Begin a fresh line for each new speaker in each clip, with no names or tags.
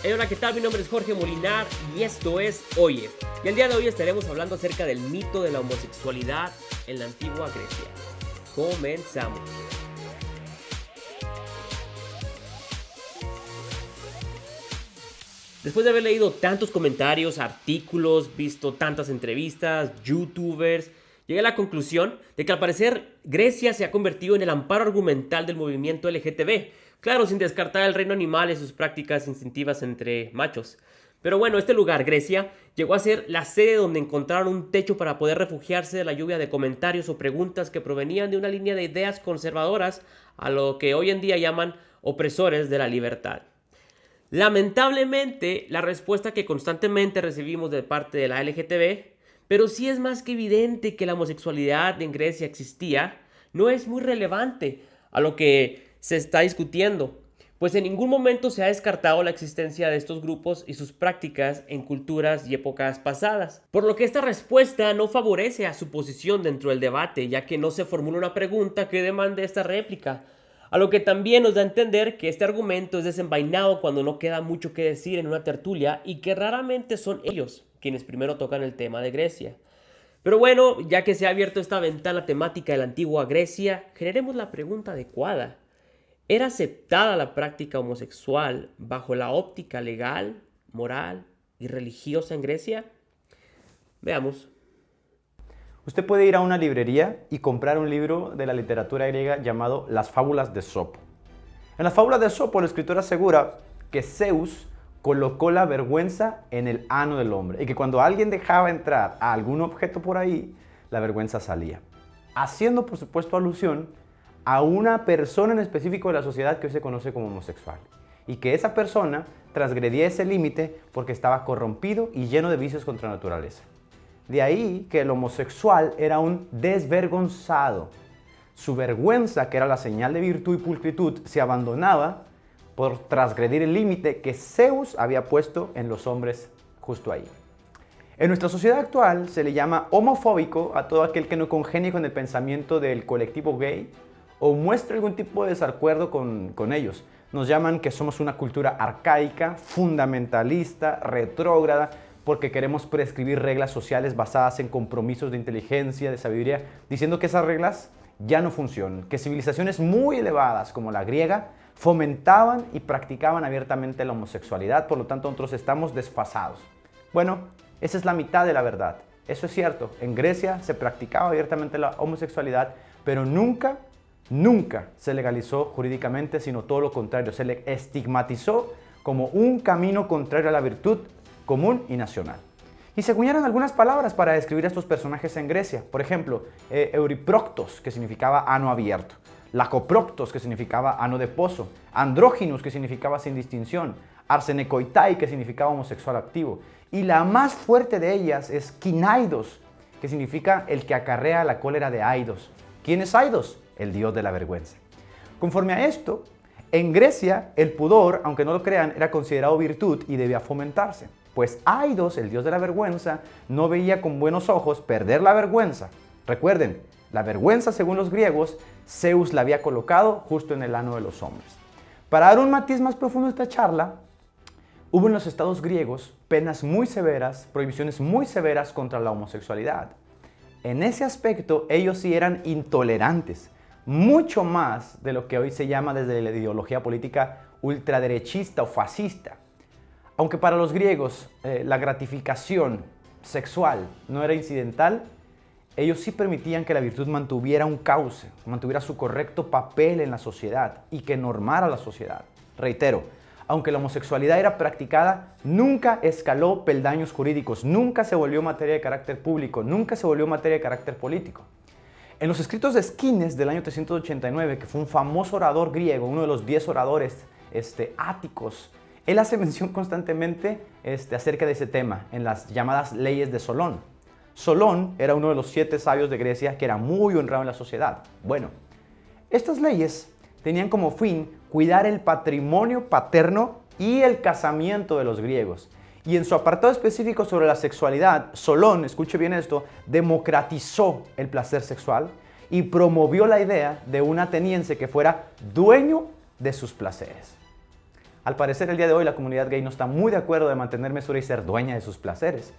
Hola, ¿qué tal? Mi nombre es Jorge Molinar y esto es Oye. Y el día de hoy estaremos hablando acerca del mito de la homosexualidad en la antigua Grecia. Comenzamos. Después de haber leído tantos comentarios, artículos, visto tantas entrevistas, youtubers, llegué a la conclusión de que al parecer Grecia se ha convertido en el amparo argumental del movimiento LGTB. Claro, sin descartar el reino animal y sus prácticas instintivas entre machos. Pero bueno, este lugar, Grecia, llegó a ser la sede donde encontraron un techo para poder refugiarse de la lluvia de comentarios o preguntas que provenían de una línea de ideas conservadoras a lo que hoy en día llaman opresores de la libertad. Lamentablemente, la respuesta que constantemente recibimos de parte de la LGTB, pero sí es más que evidente que la homosexualidad en Grecia existía, no es muy relevante a lo que se está discutiendo, pues en ningún momento se ha descartado la existencia de estos grupos y sus prácticas en culturas y épocas pasadas. Por lo que esta respuesta no favorece a su posición dentro del debate, ya que no se formula una pregunta que demande esta réplica. A lo que también nos da a entender que este argumento es desenvainado cuando no queda mucho que decir en una tertulia y que raramente son ellos quienes primero tocan el tema de Grecia. Pero bueno, ya que se ha abierto esta ventana temática de la antigua Grecia, generemos la pregunta adecuada. ¿Era aceptada la práctica homosexual bajo la óptica legal, moral y religiosa en Grecia? Veamos.
Usted puede ir a una librería y comprar un libro de la literatura griega llamado Las Fábulas de Esopo. En las Fábulas de Esopo, el escritor asegura que Zeus colocó la vergüenza en el ano del hombre y que cuando alguien dejaba entrar a algún objeto por ahí, la vergüenza salía. Haciendo, por supuesto, alusión a una persona en específico de la sociedad que hoy se conoce como homosexual. Y que esa persona transgredía ese límite porque estaba corrompido y lleno de vicios contra la naturaleza. De ahí que el homosexual era un desvergonzado. Su vergüenza, que era la señal de virtud y pulcritud, se abandonaba por transgredir el límite que Zeus había puesto en los hombres justo ahí. En nuestra sociedad actual se le llama homofóbico a todo aquel que no congenie con el pensamiento del colectivo gay o muestre algún tipo de desacuerdo con ellos. Nos llaman que somos una cultura arcaica, fundamentalista, retrógrada, porque queremos prescribir reglas sociales basadas en compromisos de inteligencia, de sabiduría, diciendo que esas reglas ya no funcionan, que civilizaciones muy elevadas como la griega fomentaban y practicaban abiertamente la homosexualidad, por lo tanto nosotros estamos desfasados. Bueno, esa es la mitad de la verdad. Eso es cierto, en Grecia se practicaba abiertamente la homosexualidad, pero nunca se legalizó jurídicamente, sino todo lo contrario, se le estigmatizó como un camino contrario a la virtud común y nacional. Y se acuñaron algunas palabras para describir a estos personajes en Grecia. Por ejemplo, Euriproctos, que significaba ano abierto; Lacoproctos, que significaba ano de pozo; Andróginus, que significaba sin distinción; Arsenecoitai, que significaba homosexual activo. Y la más fuerte de ellas es Kinaidos, que significa el que acarrea la cólera de Aidos. ¿Quién es Aidos? El dios de la vergüenza. Conforme a esto, en Grecia el pudor, aunque no lo crean, era considerado virtud y debía fomentarse. Pues Aidos, el dios de la vergüenza, no veía con buenos ojos perder la vergüenza. Recuerden, la vergüenza, según los griegos, Zeus la había colocado justo en el ano de los hombres. Para dar un matiz más profundo a esta charla, hubo en los estados griegos penas muy severas, prohibiciones muy severas contra la homosexualidad. En ese aspecto, ellos sí eran intolerantes, mucho más de lo que hoy se llama desde la ideología política ultraderechista o fascista. Aunque para los griegos la gratificación sexual no era incidental, ellos sí permitían que la virtud mantuviera un cauce, mantuviera su correcto papel en la sociedad y que normara la sociedad. Reitero, aunque la homosexualidad era practicada, nunca escaló peldaños jurídicos, nunca se volvió materia de carácter público, nunca se volvió materia de carácter político. En los escritos de Esquines del año 389, que fue un famoso orador griego, uno de los 10 oradores áticos, él hace mención constantemente acerca de ese tema en las llamadas leyes de Solón. Solón era uno de los 7 sabios de Grecia que era muy honrado en la sociedad. Bueno, estas leyes tenían como fin cuidar el patrimonio paterno y el casamiento de los griegos. Y en su apartado específico sobre la sexualidad, Solón, escuche bien esto, democratizó el placer sexual y promovió la idea de un ateniense que fuera dueño de sus placeres. Al parecer, el día de hoy la comunidad gay no está muy de acuerdo de mantener mesura y ser dueña de sus placeres.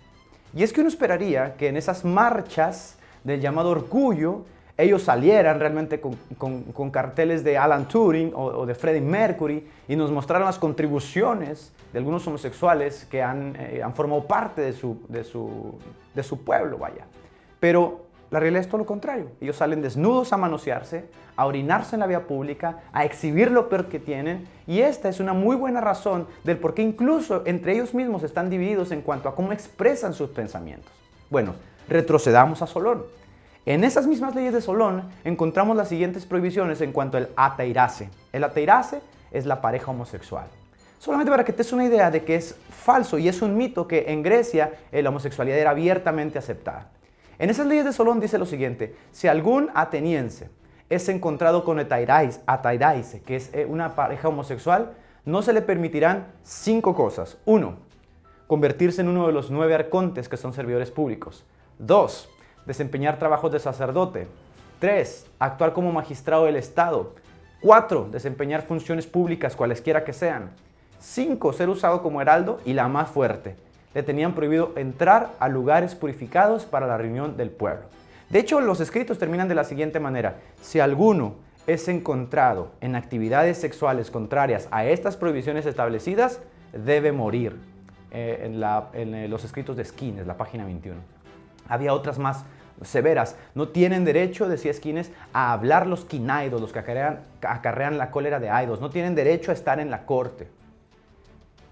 Y es que uno esperaría que en esas marchas del llamado orgullo, ellos salieran realmente con carteles de Alan Turing o de Freddie Mercury y nos mostraran las contribuciones de algunos homosexuales que han formado parte de su pueblo, vaya. Pero la realidad es todo lo contrario. Ellos salen desnudos a manosearse, a orinarse en la vía pública, a exhibir lo peor que tienen, y esta es una muy buena razón del por qué incluso entre ellos mismos están divididos en cuanto a cómo expresan sus pensamientos. Bueno, retrocedamos a Solón. En esas mismas leyes de Solón encontramos las siguientes prohibiciones en cuanto al ateirase. El ateirase es la pareja homosexual. Solamente para que te des una idea de que es falso y es un mito que en Grecia la homosexualidad era abiertamente aceptada. En esas leyes de Solón dice lo siguiente: si algún ateniense es encontrado con ateiraise, que es una pareja homosexual, no se le permitirán 5 cosas. 1. Convertirse en uno de los 9 arcontes que son servidores públicos. 2. Desempeñar trabajos de sacerdote. 3. Actuar como magistrado del Estado. 4. Desempeñar funciones públicas cualesquiera que sean. 5. Ser usado como heraldo, y la más fuerte: le tenían prohibido entrar a lugares purificados para la reunión del pueblo. De hecho, los escritos terminan de la siguiente manera: si alguno es encontrado en actividades sexuales contrarias a estas prohibiciones establecidas, debe morir. En los escritos de Esquines, la página 21. Había otras más severas. No tienen derecho, decía Esquines, a hablar los quinaidos, los que acarrean la cólera de Aidos. No tienen derecho a estar en la corte.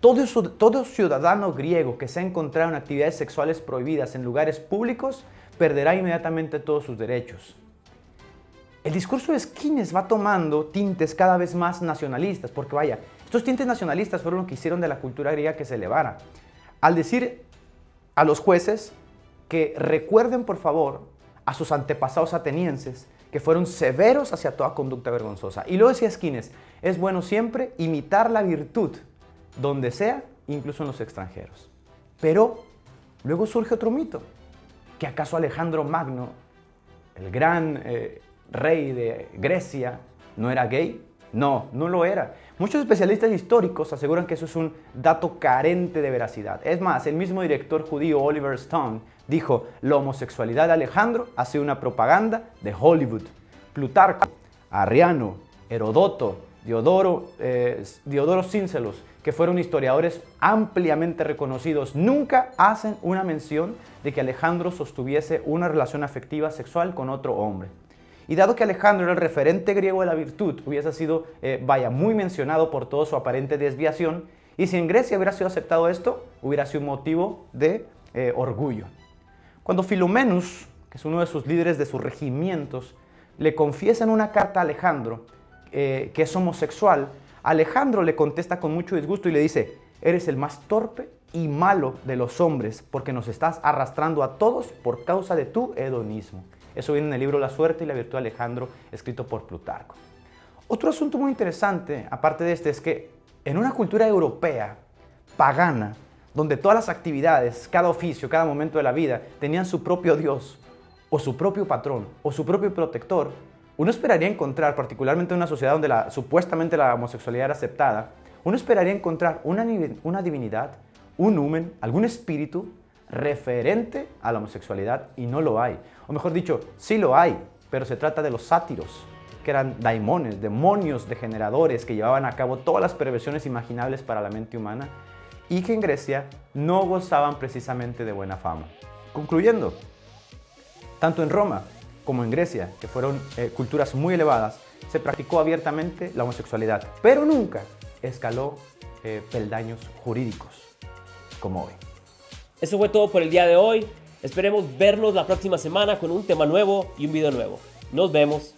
Todo ciudadano griego que sea encontrado en actividades sexuales prohibidas en lugares públicos perderá inmediatamente todos sus derechos. El discurso de Esquines va tomando tintes cada vez más nacionalistas, porque vaya, estos tintes nacionalistas fueron lo que hicieron de la cultura griega que se elevara. Al decir a los jueces que recuerden por favor a sus antepasados atenienses, que fueron severos hacia toda conducta vergonzosa. Y luego decía Esquines: es bueno siempre imitar la virtud donde sea, incluso en los extranjeros. Pero luego surge otro mito: ¿que acaso Alejandro Magno, el gran rey de Grecia, no era gay? No, no lo era. Muchos especialistas históricos aseguran que eso es un dato carente de veracidad. Es más, el mismo director judío Oliver Stone dijo: la homosexualidad de Alejandro ha sido una propaganda de Hollywood. Plutarco, Arriano, Herodoto, Diodoro Cíncelos, que fueron historiadores ampliamente reconocidos, nunca hacen una mención de que Alejandro sostuviese una relación afectiva sexual con otro hombre. Y dado que Alejandro era el referente griego de la virtud, hubiese sido, muy mencionado por toda su aparente desviación, y si en Grecia hubiera sido aceptado esto, hubiera sido un motivo de orgullo. Cuando Filomenus, que es uno de sus líderes de sus regimientos, le confiesa en una carta a Alejandro que es homosexual, Alejandro le contesta con mucho disgusto y le dice: eres el más torpe y malo de los hombres, porque nos estás arrastrando a todos por causa de tu hedonismo. Eso viene en el libro La suerte y la virtud de Alejandro, escrito por Plutarco. Otro asunto muy interesante, aparte de este, es que en una cultura europea, pagana, donde todas las actividades, cada oficio, cada momento de la vida, tenían su propio dios, o su propio patrón, o su propio protector, uno esperaría encontrar, particularmente en una sociedad donde supuestamente la homosexualidad era aceptada, uno esperaría encontrar una divinidad, un numen, algún espíritu referente a la homosexualidad, y no lo hay. O mejor dicho, sí lo hay, pero se trata de los sátiros, que eran daimones, demonios degeneradores que llevaban a cabo todas las perversiones imaginables para la mente humana, y que en Grecia no gozaban precisamente de buena fama. Concluyendo, tanto en Roma como en Grecia, que fueron culturas muy elevadas, se practicó abiertamente la homosexualidad, pero nunca escaló peldaños jurídicos como hoy.
Eso fue todo por el día de hoy. Esperemos vernos la próxima semana con un tema nuevo y un video nuevo. Nos vemos.